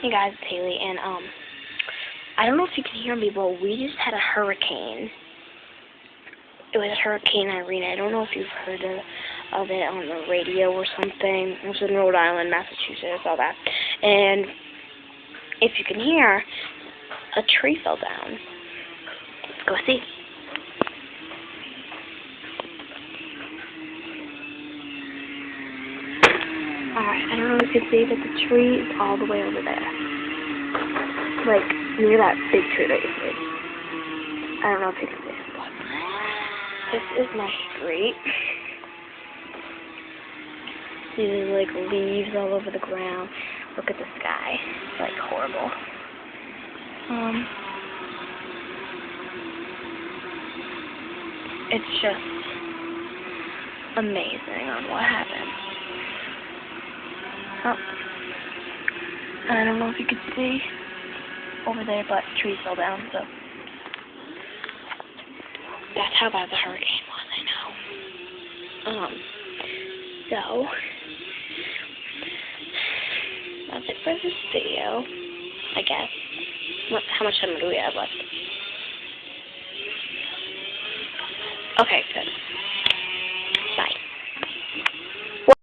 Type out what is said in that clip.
Hey guys, it's Haley, and I don't know if you can hear me, but we just had a hurricane. It was Hurricane Irene. I don't know if you've heard of it on the radio or something. It was in Rhode Island, Massachusetts, all that. And if you can hear, a tree fell down. Let's go see. Alright, I don't know if you can see, but the tree is all the way over there. Like, near that big tree that you see. I don't know if you can see it, but this is my street. These are like leaves all over the ground. Look at the sky. It's like horrible. It's just amazing on what happened. Oh, I don't know if you can see over there, but trees fell down, so that's how bad the hurricane was, I know. So that's it for this video, I guess. How much time do we have left? Okay, good.